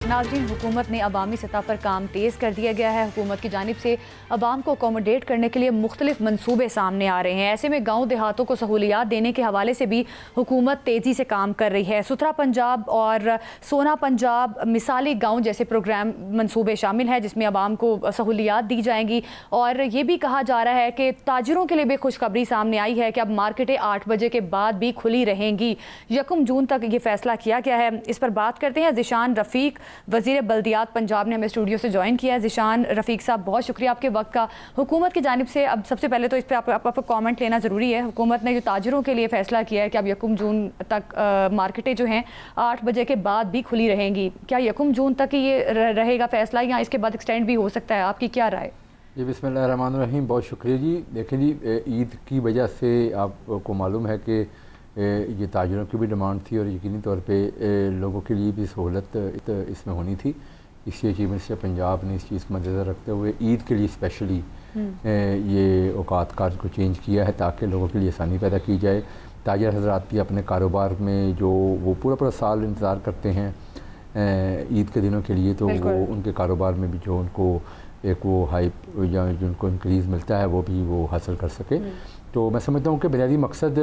नाज़रीन, हुकूमत ने अवामी सतह पर काम तेज़ कर दिया गया है। हुकूमत की जानिब से अवाम को अकोमोडेट करने के लिए मुख्तलिफ मनसूबे सामने आ रहे हैं। ऐसे में गाँव देहातों को सहूलियात देने के हवाले से भी हुकूमत तेज़ी से काम कर रही है। सुथरा पंजाब और सोना पंजाब मिसाली गाँव जैसे प्रोग्राम मनसूबे शामिल हैं, जिसमें अवाम को सहूलियात दी जाएंगी। और ये भी कहा जा रहा है कि ताजिरों के लिए भी खुशखबरी सामने आई है कि अब मार्केटें 8 बजे के बाद भी खुली रहेंगी। 1 जून तक ये फैसला किया गया है। इस पर बात करते हैं। ज़िशान रफ़ीक, वज़ीर बल्दियात पंजाब ने हमें स्टूडियो से ज्वाइन किया है। ज़िशान रफ़ीक साहब, बहुत शुक्रिया आपके वक्त का। हुकूमत की जानिब से अब सबसे पहले तो इस पर आपका कॉमेंट लेना ज़रूरी है। हुकूमत ने जो ताजिरों के लिए फ़ैसला किया है कि अब 1 जून तक मार्केटें जो हैं 8 बजे के बाद भी खुली रहेंगी, क्या 1 जून तक ही ये रहेगा फ़ैसला या इसके बाद एक्सटेंड भी हो सकता है? आपकी क्या राय? जी, बिस्मिल्लाहिर्रहमानिर्रहीम, बहुत शुक्रिया जी। देखें जी, ईद की वजह से आपको मालूम है कि ये ताजिरों की भी डिमांड थी और यकीनी तौर पे लोगों के लिए भी सहूलत इसमें होनी थी। इसलिए चीफ मिनिस्टर पंजाब ने इस चीज़ को मद्देनज़र रखते हुए ईद के लिए स्पेशली ये औकात कार्ड को चेंज किया है ताकि लोगों के लिए आसानी पैदा की जाए। ताजिर हज़रात भी अपने कारोबार में जो वो पूरा साल इंतज़ार करते हैं ईद के दिनों के लिए, तो वो उनके कारोबार में भी जो उनको एक वो हाइप या जिनको इंक्रीज़ मिलता है वो भी वो हासिल कर सके। तो मैं समझता हूँ कि बुनियादी मकसद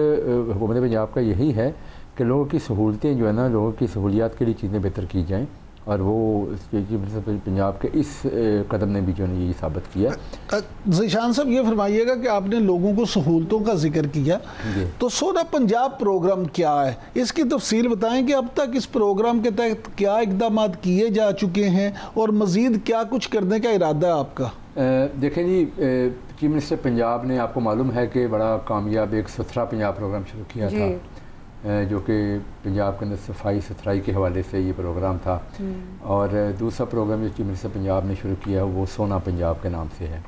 हुकूमत पंजाब का यही है कि लोगों की सहूलतें जो है ना, लोगों की सहूलियात के लिए चीज़ें बेहतर की जाएँ, और वो पंजाब के इस कदम ने भी जो है यही साबित किया। ज़िशान साहब, ये फरमाइएगा कि आपने लोगों को सहूलतों का जिक्र किया, तो सोना पंजाब प्रोग्राम क्या है, इसकी तफसील बताएं कि अब तक इस प्रोग्राम के तहत क्या इक़दाम किए जा चुके हैं और मज़ीद क्या कुछ करने का इरादा है आपका? देखें जी, चीफ मिनिस्टर पंजाब ने, आपको मालूम है कि बड़ा कामयाब एक सुथरा पंजाब प्रोग्राम शुरू किया था, जो कि पंजाब के अंदर सफाई सुथराई के हवाले से ये प्रोग्राम था। और दूसरा प्रोग्राम जो चीफ मिनिस्टर पंजाब ने शुरू किया वो सोना पंजाब के नाम से है।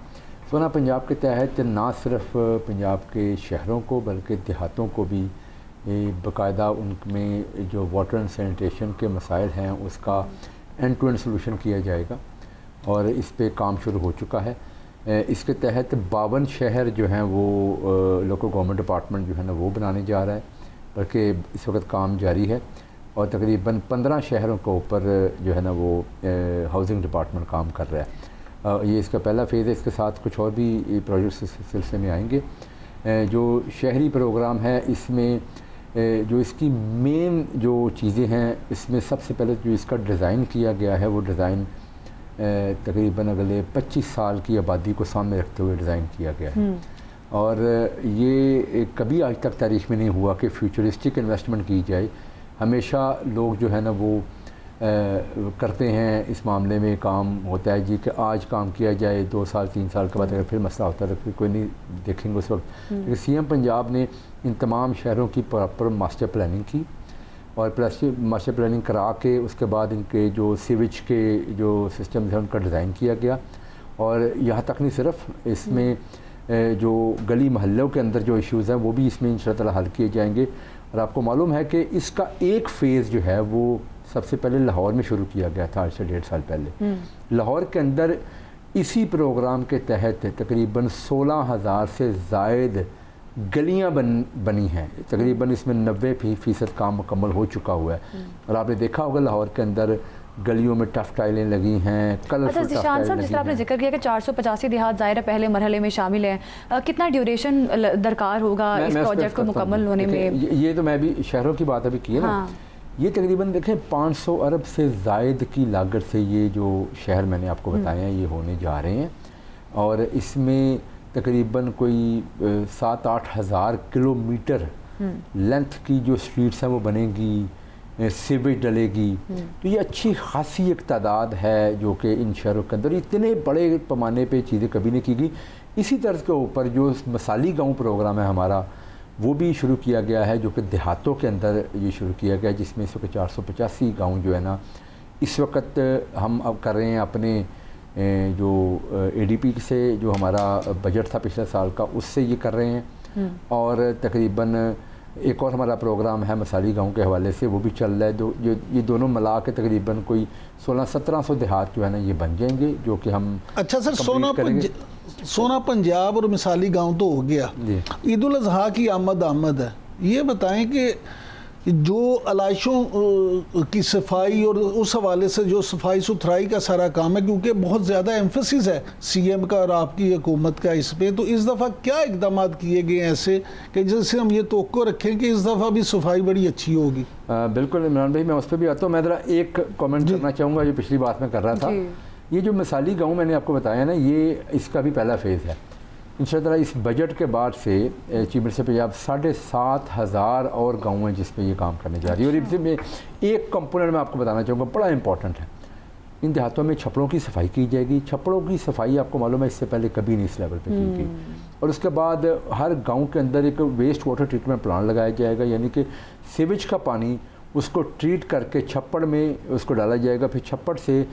सोना पंजाब के तहत ना सिर्फ पंजाब के शहरों को बल्कि देहातों को भी बाकायदा उनमें जो वाटर एंड सैनिटेशन के मसाइल हैं उसका एंड टू एंड सोल्यूशन किया जाएगा, और इस पे काम शुरू हो चुका है। इसके तहत 52 शहर जो हैं वो लोकल गवर्नमेंट डिपार्टमेंट जो है ना वो बनाने जा रहा है, बल्कि इस वक्त काम जारी है। और तकरीबन 15 शहरों के ऊपर जो है ना वो हाउसिंग डिपार्टमेंट काम कर रहा है। ये इसका पहला फेज़ है। इसके साथ कुछ और भी प्रोजेक्ट्स इस सिलसिले में आएंगे। जो शहरी प्रोग्राम है इसमें जो इसकी मेन जो चीज़ें हैं, इसमें सबसे पहले जो इसका डिज़ाइन किया गया है वो डिज़ाइन तकरीबन अगले 25 साल की आबादी को सामने रखते हुए डिज़ाइन किया गया है। और ये कभी आज तक तारीख़ में नहीं हुआ कि फ्यूचरिस्टिक इन्वेस्टमेंट की जाए। हमेशा लोग जो है ना वो करते हैं, इस मामले में काम होता है जी कि आज काम किया जाए, 2 साल 3 साल के बाद अगर फिर मसला होता है तो फिर कोई नहीं देखेंगे उस वक्त। लेकिन सीएम पंजाब ने इन तमाम शहरों की प्रॉपर मास्टर प्लानिंग की, और प्लस मास्टर प्लानिंग करा के उसके बाद इनके जो सीवेज के जो सिस्टम है उनका डिज़ाइन किया गया। और यहाँ तक नहीं, सिर्फ इसमें जो गली महल्लों के अंदर जो इश्यूज़ हैं वो भी इसमें इंशाअल्लाह हल किए जाएंगे। और आपको मालूम है कि इसका एक फ़ेज़ जो है वो सबसे पहले लाहौर में शुरू किया गया था, आज से 1.5 साल पहले। लाहौर के अंदर इसी प्रोग्राम के तहत तकरीबन 16,000 से ज़ायद गलियां बनी हैं। तकरीबन इसमें 90% काम मुकम्मल हो चुका हुआ है। और आपने देखा होगा लाहौर के अंदर गलियों में टफ टाइलें लगी हैं, कलरफुल टफ टाइलें लगी हैं। जिस तरह आपने जिक्र किया कि 485 देहात ज़ाहिर है पहले मरहले में शामिल हैं, कितना ड्यूरेशन दरकार होगा इस प्रोजेक्ट को मुकम्मल होने में? ये तो मैं भी शहरों की बात अभी की है ना। ये तकरीबन देखें 500 अरब से ज़ायद की लागत से ये जो शहर मैंने आपको बताए हैं ये होने जा रहे हैं। और इसमें तकरीबन कोई 7-8 हज़ार किलोमीटर लेंथ की जो स्ट्रीट्स हैं वो बनेंगी, सीवेज डलेगी। तो ये अच्छी खासी एक तादाद है जो कि इन शहरों के अंदर इतने बड़े पैमाने पे चीज़ें कभी नहीं की गई। इसी तर्ज के ऊपर जो मसाली गांव प्रोग्राम है हमारा वो भी शुरू किया गया है, जो कि देहातों के अंदर ये शुरू किया गया है, जिसमें इस वक्त 485 गाँव जो है ना इस वक्त हम अब कर रहे हैं अपने जो ADP से जो हमारा बजट था पिछले साल का उससे ये कर रहे हैं। और तकरीबन एक और हमारा प्रोग्राम है मसाली गांव के हवाले से, वो भी चल रहा है। ये दोनों मिला के तकरीबन कोई 1600-1700 देहात जो है ना ये बन जाएंगे, जो कि हम अच्छा सर, सोना पंजाब और मिसाली गांव तो हो गया, ईद उल अज़हा की आमद है। ये बताएं कि जो आलाइशों की सफाई और उस हवाले से जो सफाई सुथराई का सारा काम है, क्योंकि बहुत ज़्यादा एम्फेसिस है सीएम का और आपकी हुकूमत का इस पे, तो इस दफ़ा क्या इकदाम किए गए ऐसे कि जिससे हम ये तवक्को रखें कि इस दफ़ा भी सफाई बड़ी अच्छी होगी? बिल्कुल इमरान भाई, मैं उस पर भी आता हूँ। मैं ज़रा एक कमेंट करना चाहूँगा जो पिछली बात में कर रहा था। ये जो मिसाली गाँव मैंने आपको बताया ना, ये इसका भी पहला फेज़ है। इंशाअल्लाह इस बजट के बाद से चीफ मिनिस्टर पंजाब 7,500 और गाँव हैं जिस पे ये काम करने जा रही है। और इसमें एक कंपोनेंट मैं आपको बताना चाहूँगा, बड़ा इंपॉर्टेंट है। इन देहातों में छप्पड़ों की सफाई की जाएगी। छप्पड़ों की सफाई आपको मालूम है इससे पहले कभी नहीं इस लेवल पे की गई। और उसके बाद हर गांव के अंदर एक वेस्ट वाटर ट्रीटमेंट प्लांट लगाया जाएगा, यानी कि सीवेज का पानी उसको ट्रीट करके छप्पड़ में उसको डाला जाएगा। फिर छप्पड़ से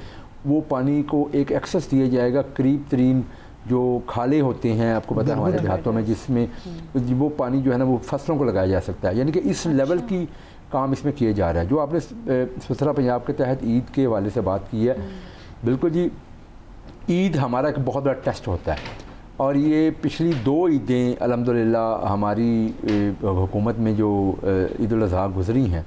वो पानी को एक एक्सेस दिया जाएगा करीब तरीन जो खाले होते हैं, आपको पता है हमारे देहातों में, जिसमें वो पानी जो है ना वो फसलों को लगाया जा सकता है। यानी कि इस लेवल की काम इसमें किए जा रहा है। जो आपने सुथरा पंजाब के तहत ईद के हवाले से बात की है, बिल्कुल जी, ईद हमारा एक बहुत बड़ा टेस्ट होता है। और ये पिछली 2 ईदें अल्हम्दुलिल्लाह हमारी हुकूमत में जो ईद उल अज़हा गुज़री हैं,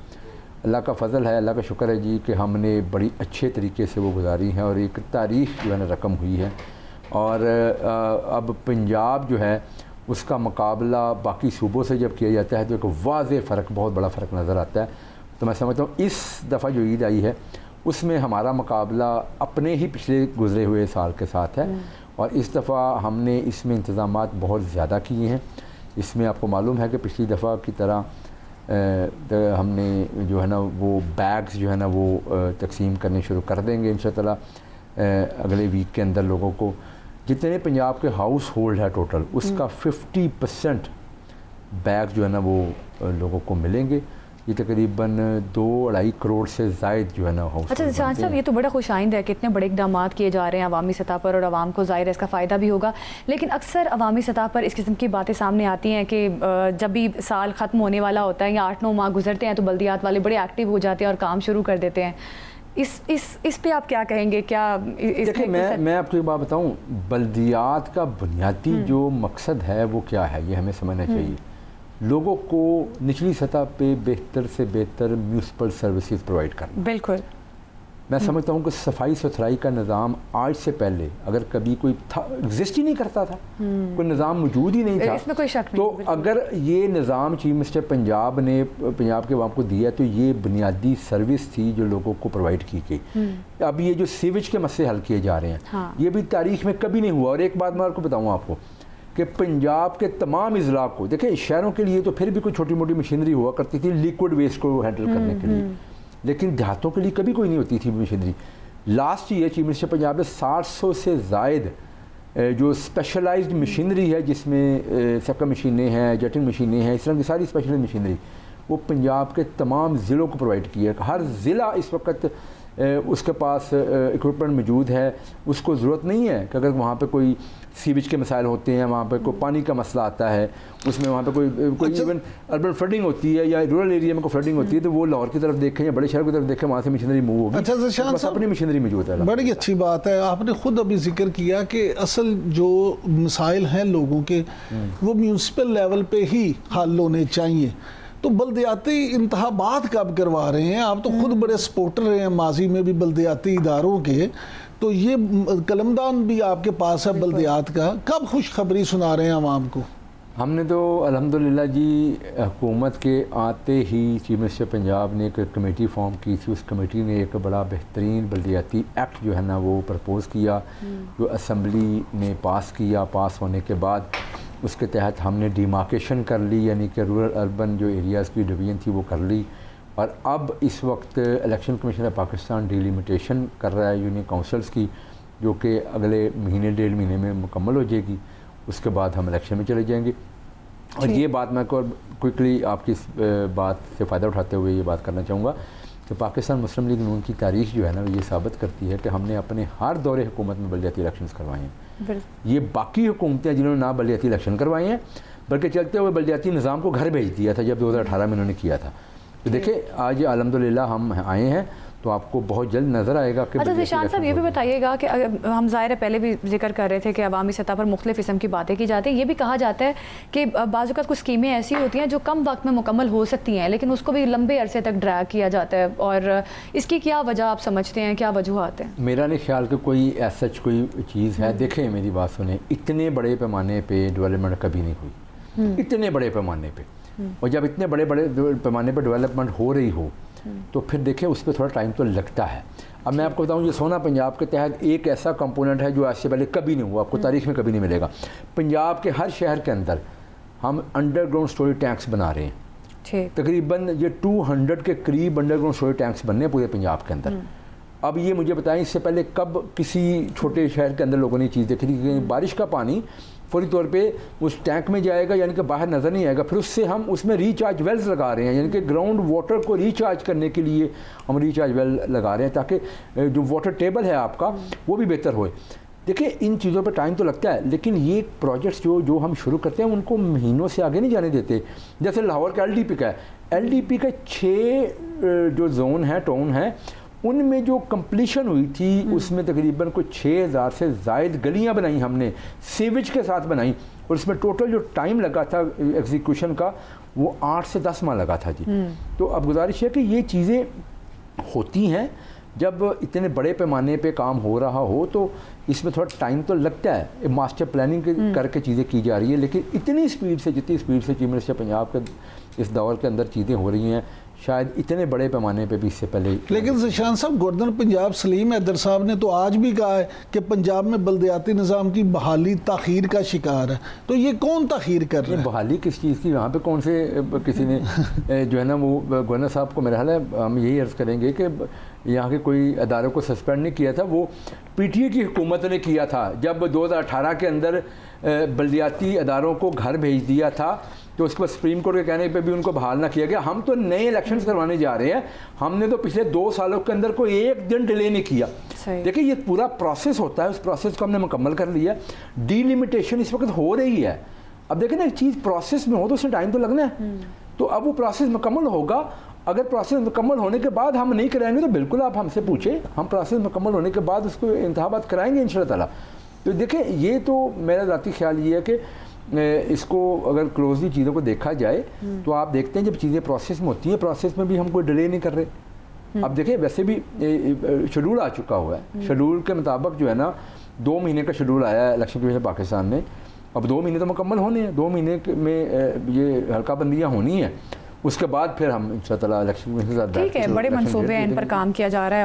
अल्लाह का फ़ज़ल है, अल्लाह का शुक्र है जी कि हमने बड़ी अच्छे तरीके से वो गुजारी हैं और एक तारीख़ जो है ना रकम हुई है। और अब पंजाब जो है उसका मुकाबला बाकी सूबों से जब किया जाता है तो एक वाज़ेह फ़र्क, बहुत बड़ा फ़र्क नज़र आता है। तो मैं समझता हूँ इस दफ़ा जो ईद आई है उसमें हमारा मुकाबला अपने ही पिछले गुज़रे हुए साल के साथ है। और इस दफ़ा हमने इसमें इंतज़ामात बहुत ज़्यादा किए हैं। इसमें आपको मालूम है कि पिछली दफ़ा की तरह हमने जो है ना वो बैग्स जो है ना वो तकसीम करने शुरू कर देंगे इंशाअल्लाह अगले वीक के अंदर। लोगों को जितने पंजाब के हाउस होल्ड है टोटल, उसका 50% बैग जो है ना वो लोगों को मिलेंगे। ये तकरीबन 2-2.5 करोड़ से ज़ायद जो है ना हाउस। अच्छा शान साहब, ये तो बड़ा खुश आइंद है कि इतने बड़े इकदाम किए जा रहे हैं अवामी सतह पर, और आवाम को ज़ाहिर है इसका फ़ायदा भी होगा। लेकिन अक्सर अवामी सतह पर इस किस्म की बातें सामने आती हैं कि जब भी साल ख़त्म होने वाला होता है या 8-9 माह गुजरते हैं तो बल्दियात वाले बड़े एक्टिव हो जाते हैं और काम शुरू कर देते हैं। इस पे आप क्या कहेंगे? क्या देखिए, मैं आपको एक बात बताऊं, बल्दियात का बुनियादी जो मकसद है वो क्या है, ये हमें समझना चाहिए। लोगों को निचली सतह पे बेहतर से बेहतर म्यूनसिपल सर्विसेज प्रोवाइड करना। बिल्कुल, मैं समझता हूँ कि सफाई सुथराई का निज़ाम आज से पहले अगर कभी कोई था, एग्जिस्ट ही नहीं करता था, कोई निज़ाम मौजूद ही नहीं था, इसमें कोई शक नहीं। तो अगर ये निज़ाम चीफ मिनिस्टर पंजाब ने पंजाब के अवाम को दिया तो ये बुनियादी सर्विस थी जो लोगों को प्रोवाइड की गई। अब ये जो सीवेज के मसले हल किए जा रहे हैं, हाँ। ये भी तारीख में कभी नहीं हुआ। और एक बात मैं आपको बताऊँ आपको कि पंजाब के तमाम अजला को, देखिए शहरों के लिए तो फिर भी कोई छोटी मोटी मशीनरी हुआ करती थी लिक्विड वेस्ट को हैंडल करने के लिए, लेकिन देहातों के लिए कभी कोई नहीं होती थी machinery. Last year chief minister Punjab ने 700 से ज़ायद जो स्पेशलाइज्ड मशीनरी है, जिसमें सक्का मशीनें हैं, जटिंग मशीनें हैं, इस तरह की सारी स्पेशलाइज्ड मशीनरी वो पंजाब के तमाम ज़िलों को प्रोवाइड की है। हर ज़िला इस वक्त उसके पास इक्विपमेंट मौजूद है। उसको ज़रूरत नहीं है कि अगर वहाँ पे कोई सीवेज के मसाइल होते हैं, वहाँ पे कोई पानी का मसला आता है, उसमें वहाँ पे कोई इवन अर्बन फ्लडिंग होती है या रूरल एरिया में कोई फ्लडिंग होती है, तो वो लाहौर की तरफ देखें या बड़े शहर की तरफ देखें, वहाँ से मशीनरी मूव होगी। अच्छा शान साहब, अपनी मशीनरी मौजूद है। बड़ी अच्छी बात है। आपने खुद अभी जिक्र किया कि असल जो मसाइल हैं लोगों के वो म्यूनसिपल लेवल पे ही हल होने चाहिए। तो बल्दियाती इंतखाबात कब करवा रहे हैं? आप तो खुद बड़े सपोर्टर रहे हैं माजी में भी बल्दियाती इदारों के, तो ये कलमदान भी आपके पास है बल्दियात का, कब खुशखबरी सुना रहे हैं आवाम को? हमने तो अल्हम्दुलिल्लाह जी हुकूमत के आते ही चीफ मिनिस्टर पंजाब ने एक कमेटी फॉर्म की थी। उस कमेटी ने एक बड़ा बेहतरीन बल्दियाती एक्ट जो है ना वो प्रपोज़ किया, जो असम्बली ने पास किया। पास होने के बाद उसके तहत हमने डिमार्केशन कर ली, यानी कि रूरल अर्बन जो एरियाज़ की डिवीज़न थी वो कर ली। और अब इस वक्त election commission of Pakistan delimitation कर रहा है यूनियन काउंसिल्स की, जो कि अगले महीने 1.5 महीने में मुकम्मल हो जाएगी। उसके बाद हम इलेक्शन में चले जाएंगे। और ये बात मैं क्विकली आपकी इस बात से फ़ायदा उठाते हुए ये बात करना चाहूँगा कि पाकिस्तान मुस्लिम लीग नून की तारीख जो है ना ये साबित करती है कि हमने अपने हर दौरे हुकूमत में बल्दियाती इलेक्शंस करवाए हैं। ये बाकी हुकूमतें जिन्होंने ना बल्दियाती इलेक्शन करवाए हैं बल्कि चलते हुए बल्दियाती निज़ाम को घर भेज दिया था जब 2018 में उन्होंने किया था। तो देखिए आज अल्हम्दुलिल्लाह हम आए हैं, तो आपको बहुत जल्द नज़र आएगा कि अच्छा ज़ीशान साहब, ये भी बताइएगा कि हम ज़ाहिर है पहले भी जिक्र कर रहे थे कि अवामी सतह पर मुख्तलिफ़ किस्म की बातें की जाती हैं। ये भी कहा जाता है कि बाज़ औक़ात कुछ स्कीमें ऐसी होती हैं जो कम वक्त में मुकम्मल हो सकती हैं, लेकिन उसको भी लंबे अरसे तक ड्रैग किया जाता है, और इसकी क्या वजह आप समझते हैं, क्या वजूहात हैं? मेरा नहीं ख्याल कि कोई ऐसा कोई चीज़ है। देखें, मेरी बात सुने, इतने बड़े पैमाने पर डेवलपमेंट कभी नहीं हुई, इतने बड़े पैमाने पर। और जब इतने बड़े पैमाने पर डेवलपमेंट हो रही हो तो फिर देखें उस पर थोड़ा टाइम तो लगता है। अब मैं आपको बताऊं, ये सोना पंजाब के तहत एक ऐसा कंपोनेंट है जो आज से पहले कभी नहीं हुआ, आपको तारीख में कभी नहीं मिलेगा। पंजाब के हर शहर के अंदर हम अंडरग्राउंड स्टोरेज टैंक्स बना रहे हैं। तकरीबन ये 200 के करीब अंडरग्राउंड स्टोरेज टैंक्स बनने हैं पूरे पंजाब के अंदर। अब ये मुझे बताएं, इससे पहले कब किसी छोटे शहर के अंदर लोगों ने चीज़ देखी थी कि बारिश का पानी फौरी तौर पे उस टैंक में जाएगा, यानी कि बाहर नज़र नहीं आएगा, फिर उससे हम उसमें रिचार्ज वेल्स लगा रहे हैं, यानी कि ग्राउंड वाटर को रिचार्ज करने के लिए हम रिचार्ज वेल लगा रहे हैं ताकि जो वाटर टेबल है आपका वो भी बेहतर होए। देखिए, इन चीज़ों पर टाइम तो लगता है, लेकिन ये प्रोजेक्ट्स जो हम शुरू करते हैं उनको महीनों से आगे नहीं जाने देते। जैसे लाहौर का LDP का है, LDP का 6 जो जोन है, टाउन है, उनमें जो कंप्लीशन हुई थी उसमें तकरीबन कुछ 6000 से ज़ायद गलियां बनाई हमने, सीवेज के साथ बनाई, और इसमें टोटल जो टाइम लगा था एग्जीक्यूशन का वो 8 से 10 माह लगा था जी। तो अब गुजारिश है कि ये चीज़ें होती हैं, जब इतने बड़े पैमाने पे काम हो रहा हो तो इसमें थोड़ा टाइम तो लगता है। मास्टर प्लानिंग करके चीज़ें की जा रही है, लेकिन इतनी स्पीड से, जितनी स्पीड से चीफ मिनिस्टर पंजाब के इस दौर के अंदर चीज़ें हो रही हैं, शायद इतने बड़े पैमाने पे भी इससे पहले। लेकिन ज़ीशान साहब, गवर्नर पंजाब सलीम हैदर साहब ने तो आज भी कहा है कि पंजाब में बल्दियाती निज़ाम की बहाली ताख़ीर का शिकार है, तो ये कौन ताख़ीर कर रहा है? बहाली किस चीज़ की? वहाँ पे कौन से किसी ने जो है ना, वो गवर्नर साहब को मेरा ख्याल है हम यही अर्ज़ करेंगे कि यहाँ के कोई अदारों को सस्पेंड नहीं किया था, वो PTA की हुकूमत ने किया था। जब 2018 के अंदर बल्दियाती अदारों को घर भेज दिया था तो उसके बाद सुप्रीम कोर्ट के कहने पे भी उनको बहाल ना किया गया। हम तो नए इलेक्शंस करवाने जा रहे हैं, हमने तो पिछले 2 सालों के अंदर कोई एक दिन डिले नहीं किया। देखिए, ये पूरा प्रोसेस होता है, उस प्रोसेस को हमने मुकम्मल कर लिया। डीलिमिटेशन इस वक्त हो रही है। अब देखें ना, एक चीज़ प्रोसेस में हो तो उसमें टाइम तो लगना है। तो अब वो प्रोसेस मुकम्मल होगा। अगर प्रोसेस मुकम्मल होने के बाद हम नहीं कराएंगे तो बिल्कुल आप हमसे पूछें, हम प्रोसेस मुकम्मल होने के बाद उसको इंतखाबात कराएंगे इंशाअल्लाह ताला। तो देखें, ये तो मेरा ज़ाती ख्याल ये है कि इसको अगर क्लोजली चीज़ों को देखा जाए तो आप देखते हैं जब चीज़ें प्रोसेस में होती हैं, प्रोसेस में भी हम कोई डिले नहीं कर रहे। अब देखिए, वैसे भी शेड्यूल आ चुका हुआ है, शेड्यूल के मुताबिक जो है ना 2 महीने का शेड्यूल आया है इलेक्शन कमीशन पाकिस्तान ने। अब 2 महीने तो मुकम्मल होने हैं, 2 महीने में ये हल्का बंदियाँ होनी है, उसके बाद फिर हम इंशाअल्लाह इलेक्शन कमीशन के साथ। ठीक है, बड़े मंसूबे हैं, इन पर काम किया जा रहा है।